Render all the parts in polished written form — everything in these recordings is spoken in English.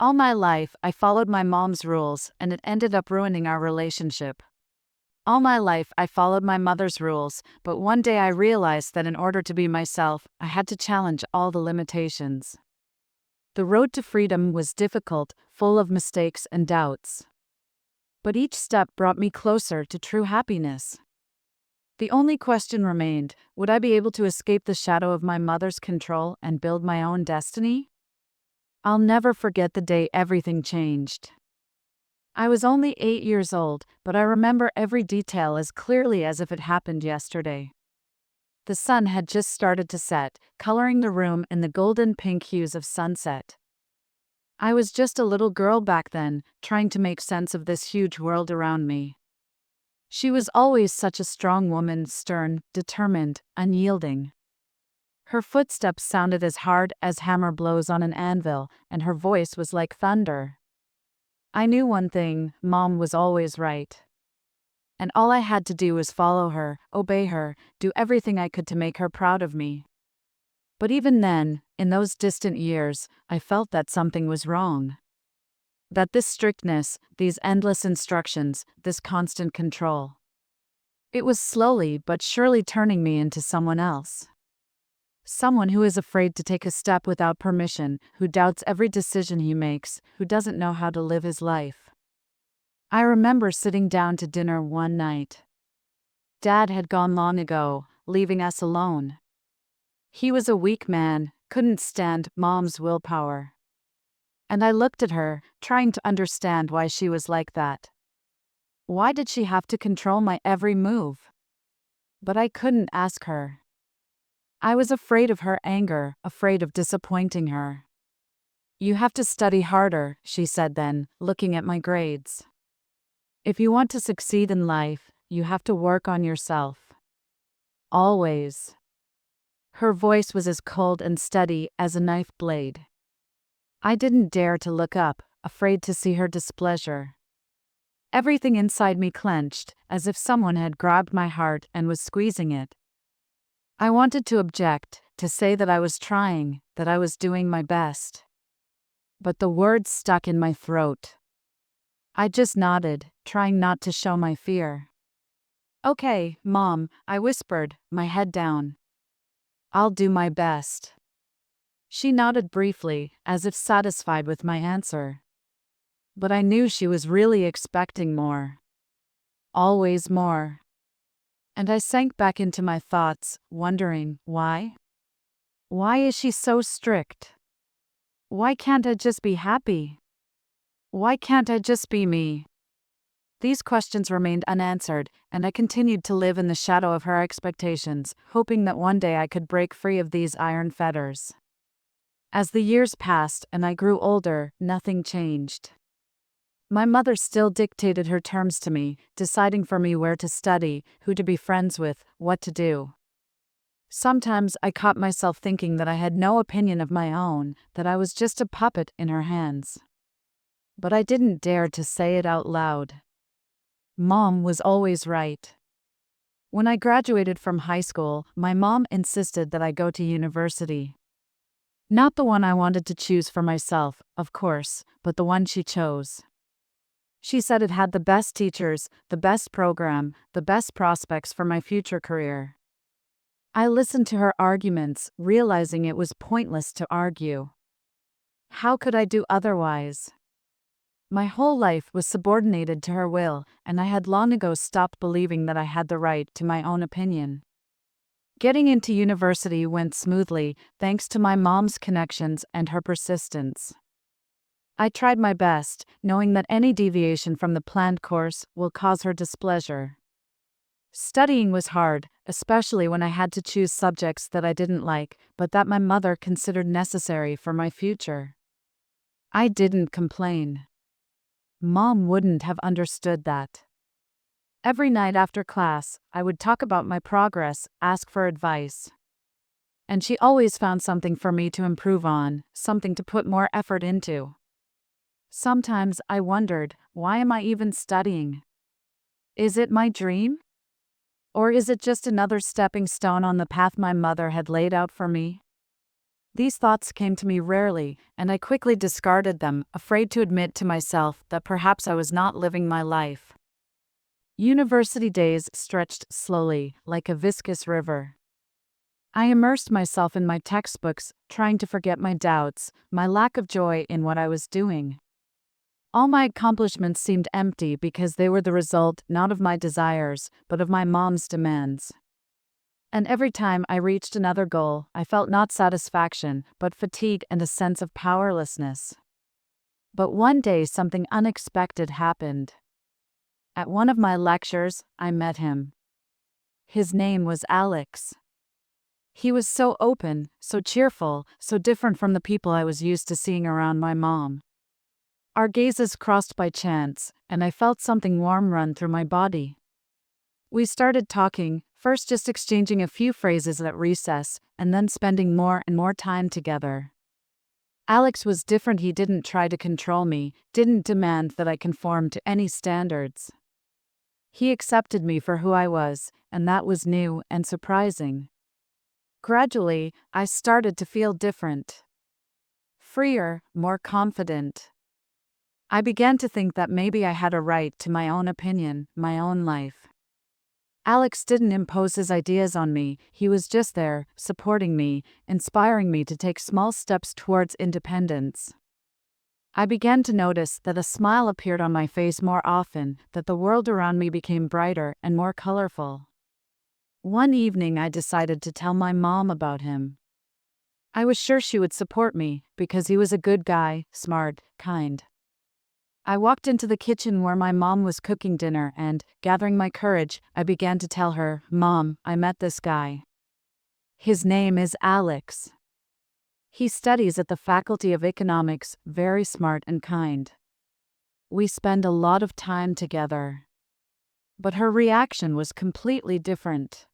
All my life, I followed my mom's rules, and it ended up ruining our relationship. All my life, I followed my mother's rules, but one day I realized that in order to be myself, I had to challenge all the limitations. The road to freedom was difficult, full of mistakes and doubts. But each step brought me closer to true happiness. The only question remained, would I be able to escape the shadow of my mother's control and build my own destiny? I'll never forget the day everything changed. I was only 8 years old, but I remember every detail as clearly as if it happened yesterday. The sun had just started to set, coloring the room in the golden pink hues of sunset. I was just a little girl back then, trying to make sense of this huge world around me. She was always such a strong woman, stern, determined, unyielding. Her footsteps sounded as hard as hammer blows on an anvil, and her voice was like thunder. I knew one thing, Mom was always right. And all I had to do was follow her, obey her, do everything I could to make her proud of me. But even then, in those distant years, I felt that something was wrong. That this strictness, these endless instructions, this constant control. It was slowly but surely turning me into someone else. Someone who is afraid to take a step without permission, who doubts every decision he makes, who doesn't know how to live his life. I remember sitting down to dinner one night. Dad had gone long ago, leaving us alone. He was a weak man, couldn't stand Mom's willpower. And I looked at her, trying to understand why she was like that. Why did she have to control my every move? But I couldn't ask her. I was afraid of her anger, afraid of disappointing her. You have to study harder, she said then, looking at my grades. If you want to succeed in life, you have to work on yourself. Always. Her voice was as cold and steady as a knife blade. I didn't dare to look up, afraid to see her displeasure. Everything inside me clenched, as if someone had grabbed my heart and was squeezing it. I wanted to object, to say that I was trying, that I was doing my best. But the words stuck in my throat. I just nodded, trying not to show my fear. Okay, Mom, I whispered, my head down. I'll do my best. She nodded briefly, as if satisfied with my answer. But I knew she was really expecting more. Always more. And I sank back into my thoughts, wondering, why? Why is she so strict? Why can't I just be happy? Why can't I just be me? These questions remained unanswered, and I continued to live in the shadow of her expectations, hoping that one day I could break free of these iron fetters. As the years passed and I grew older, nothing changed. My mother still dictated her terms to me, deciding for me where to study, who to be friends with, what to do. Sometimes I caught myself thinking that I had no opinion of my own, that I was just a puppet in her hands. But I didn't dare to say it out loud. Mom was always right. When I graduated from high school, my mom insisted that I go to university. Not the one I wanted to choose for myself, of course, but the one she chose. She said it had the best teachers, the best program, the best prospects for my future career. I listened to her arguments, realizing it was pointless to argue. How could I do otherwise? My whole life was subordinated to her will, and I had long ago stopped believing that I had the right to my own opinion. Getting into university went smoothly, thanks to my mom's connections and her persistence. I tried my best, knowing that any deviation from the planned course will cause her displeasure. Studying was hard, especially when I had to choose subjects that I didn't like, but that my mother considered necessary for my future. I didn't complain. Mom wouldn't have understood that. Every night after class, I would talk about my progress, ask for advice. And she always found something for me to improve on, something to put more effort into. Sometimes I wondered, why am I even studying? Is it my dream? Or is it just another stepping stone on the path my mother had laid out for me? These thoughts came to me rarely, and I quickly discarded them, afraid to admit to myself that perhaps I was not living my life. University days stretched slowly, like a viscous river. I immersed myself in my textbooks, trying to forget my doubts, my lack of joy in what I was doing. All my accomplishments seemed empty because they were the result not of my desires, but of my mom's demands. And every time I reached another goal, I felt not satisfaction, but fatigue and a sense of powerlessness. But one day something unexpected happened. At one of my lectures, I met him. His name was Alex. He was so open, so cheerful, so different from the people I was used to seeing around my mom. Our gazes crossed by chance, and I felt something warm run through my body. We started talking, first just exchanging a few phrases at recess, and then spending more and more time together. Alex was different. He didn't try to control me, didn't demand that I conform to any standards. He accepted me for who I was, and that was new and surprising. Gradually, I started to feel different. Freer, more confident. I began to think that maybe I had a right to my own opinion, my own life. Alex didn't impose his ideas on me, he was just there, supporting me, inspiring me to take small steps towards independence. I began to notice that a smile appeared on my face more often, that the world around me became brighter and more colorful. One evening I decided to tell my mom about him. I was sure she would support me, because he was a good guy, smart, kind. I walked into the kitchen where my mom was cooking dinner and, gathering my courage, I began to tell her, "Mom, I met this guy. His name is Alex. He studies at the Faculty of Economics, very smart and kind. We spend a lot of time together." But her reaction was completely different.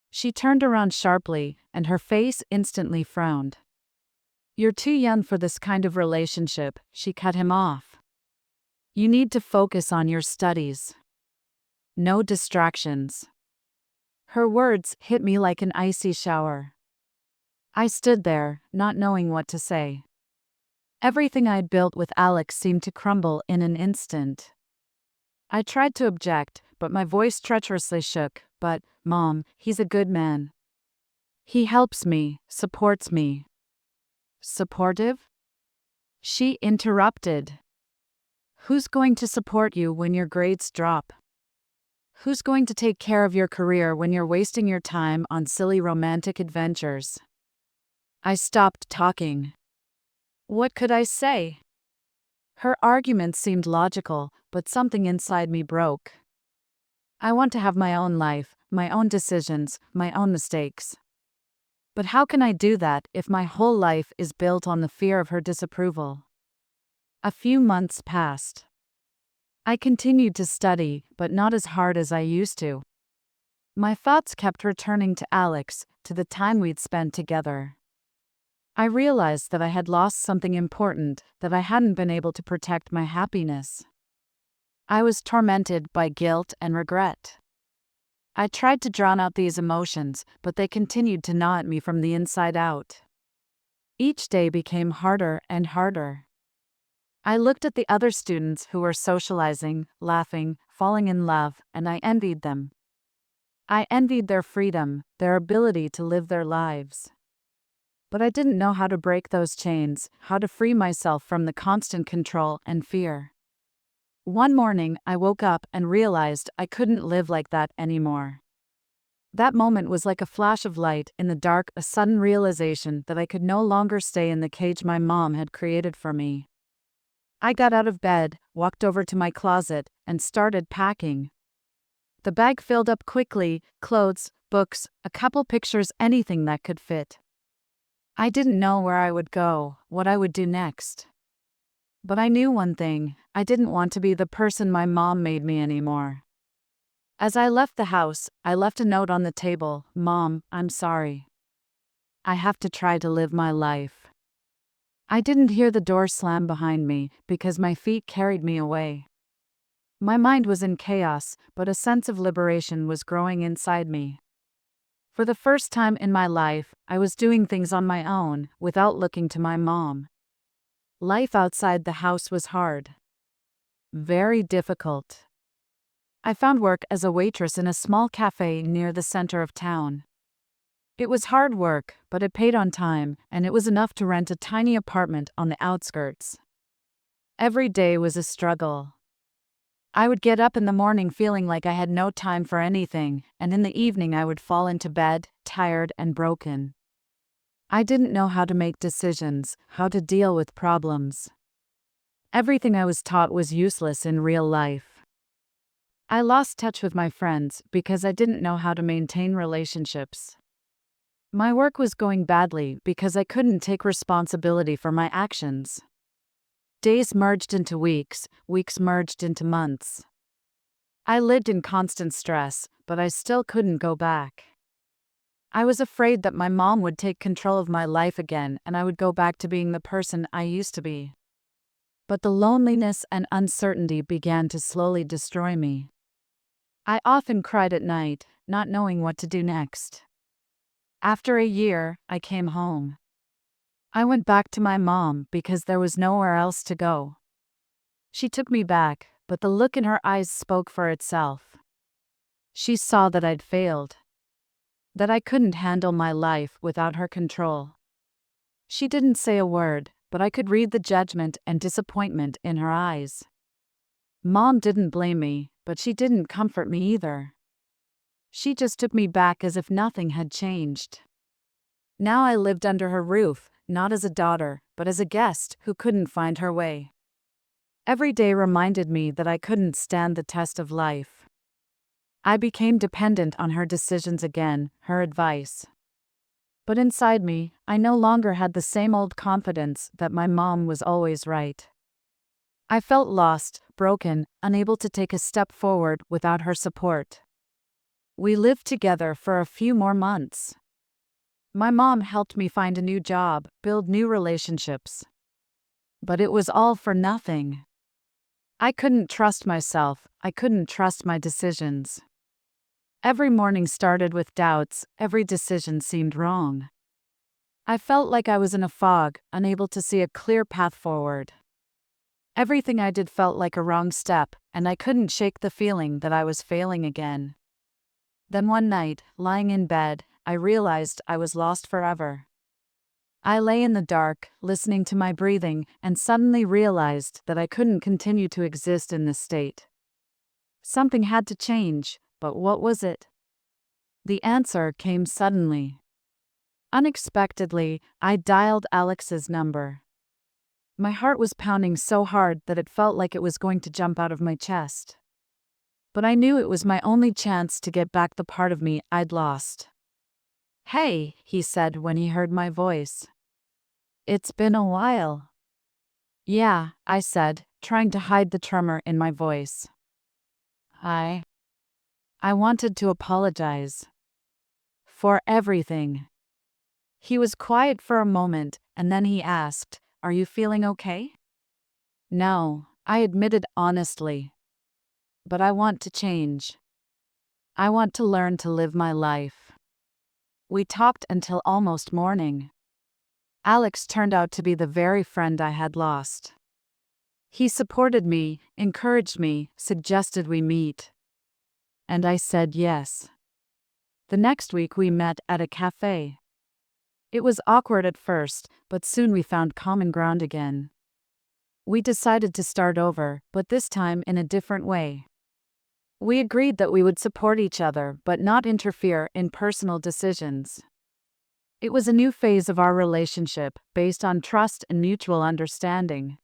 She turned around sharply, and her face instantly frowned. "You're too young for this kind of relationship," she cut him off. "You need to focus on your studies. No distractions." Her words hit me like an icy shower. I stood there, not knowing what to say. Everything I'd built with Alex seemed to crumble in an instant. I tried to object, but my voice treacherously shook. "But, Mom, he's a good man. He helps me, supports me." "Supportive?" she interrupted. "Who's going to support you when your grades drop? Who's going to take care of your career when you're wasting your time on silly romantic adventures?" I stopped talking. What could I say? Her argument seemed logical, but something inside me broke. I want to have my own life, my own decisions, my own mistakes. But how can I do that if my whole life is built on the fear of her disapproval? A few months passed. I continued to study, but not as hard as I used to. My thoughts kept returning to Alex, to the time we'd spent together. I realized that I had lost something important, that I hadn't been able to protect my happiness. I was tormented by guilt and regret. I tried to drown out these emotions, but they continued to gnaw at me from the inside out. Each day became harder and harder. I looked at the other students who were socializing, laughing, falling in love, and I envied them. I envied their freedom, their ability to live their lives. But I didn't know how to break those chains, how to free myself from the constant control and fear. One morning, I woke up and realized I couldn't live like that anymore. That moment was like a flash of light in the dark, a sudden realization that I could no longer stay in the cage my mom had created for me. I got out of bed, walked over to my closet, and started packing. The bag filled up quickly, clothes, books, a couple pictures, anything that could fit. I didn't know where I would go, what I would do next. But I knew one thing, I didn't want to be the person my mom made me anymore. As I left the house, I left a note on the table, "Mom, I'm sorry. I have to try to live my life." I didn't hear the door slam behind me, because my feet carried me away. My mind was in chaos, but a sense of liberation was growing inside me. For the first time in my life, I was doing things on my own, without looking to my mom. Life outside the house was hard. Very difficult. I found work as a waitress in a small cafe near the center of town. It was hard work, but it paid on time, and it was enough to rent a tiny apartment on the outskirts. Every day was a struggle. I would get up in the morning feeling like I had no time for anything, and in the evening I would fall into bed, tired and broken. I didn't know how to make decisions, how to deal with problems. Everything I was taught was useless in real life. I lost touch with my friends because I didn't know how to maintain relationships. My work was going badly because I couldn't take responsibility for my actions. Days merged into weeks, weeks merged into months. I lived in constant stress, but I still couldn't go back. I was afraid that my mom would take control of my life again and I would go back to being the person I used to be. But the loneliness and uncertainty began to slowly destroy me. I often cried at night, not knowing what to do next. After a year, I came home. I went back to my mom because there was nowhere else to go. She took me back, but the look in her eyes spoke for itself. She saw that I'd failed. That I couldn't handle my life without her control. She didn't say a word, but I could read the judgment and disappointment in her eyes. Mom didn't blame me, but she didn't comfort me either. She just took me back as if nothing had changed. Now I lived under her roof, not as a daughter, but as a guest who couldn't find her way. Every day reminded me that I couldn't stand the test of life. I became dependent on her decisions again, her advice. But inside me, I no longer had the same old confidence that my mom was always right. I felt lost, broken, unable to take a step forward without her support. We lived together for a few more months. My mom helped me find a new job, build new relationships. But it was all for nothing. I couldn't trust myself, I couldn't trust my decisions. Every morning started with doubts, every decision seemed wrong. I felt like I was in a fog, unable to see a clear path forward. Everything I did felt like a wrong step, and I couldn't shake the feeling that I was failing again. Then one night, lying in bed, I realized I was lost forever. I lay in the dark, listening to my breathing, and suddenly realized that I couldn't continue to exist in this state. Something had to change, but what was it? The answer came suddenly. Unexpectedly, I dialed Alex's number. My heart was pounding so hard that it felt like it was going to jump out of my chest. But I knew it was my only chance to get back the part of me I'd lost. "Hey," he said when he heard my voice. "It's been a while." "Yeah," I said, trying to hide the tremor in my voice. I wanted to apologize. For everything. He was quiet for a moment, and then he asked, "Are you feeling okay?" "No," I admitted honestly. "But I want to change. I want to learn to live my life." We talked until almost morning. Alex turned out to be the very friend I had lost. He supported me, encouraged me, suggested we meet. And I said yes. The next week we met at a cafe. It was awkward at first, but soon we found common ground again. We decided to start over, but this time in a different way. We agreed that we would support each other but not interfere in personal decisions. It was a new phase of our relationship, based on trust and mutual understanding.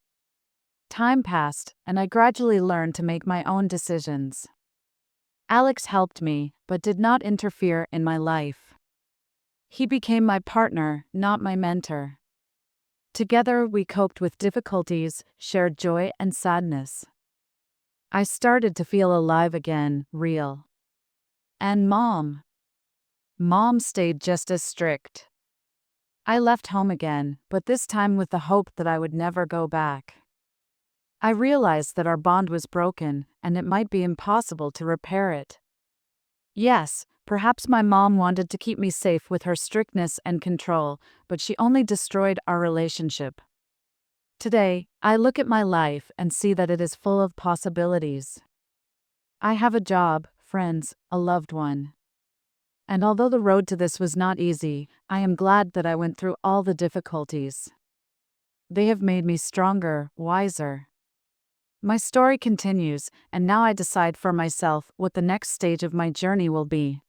Time passed, and I gradually learned to make my own decisions. Alex helped me, but did not interfere in my life. He became my partner, not my mentor. Together we coped with difficulties, shared joy and sadness. I started to feel alive again, real. And Mom stayed just as strict. I left home again, but this time with the hope that I would never go back. I realized that our bond was broken, and it might be impossible to repair it. Yes, Perhaps my mom wanted to keep me safe with her strictness and control, but she only destroyed our relationship. Today, I look at my life and see that it is full of possibilities. I have a job, friends, a loved one. And although the road to this was not easy, I am glad that I went through all the difficulties. They have made me stronger, wiser. My story continues, and now I decide for myself what the next stage of my journey will be.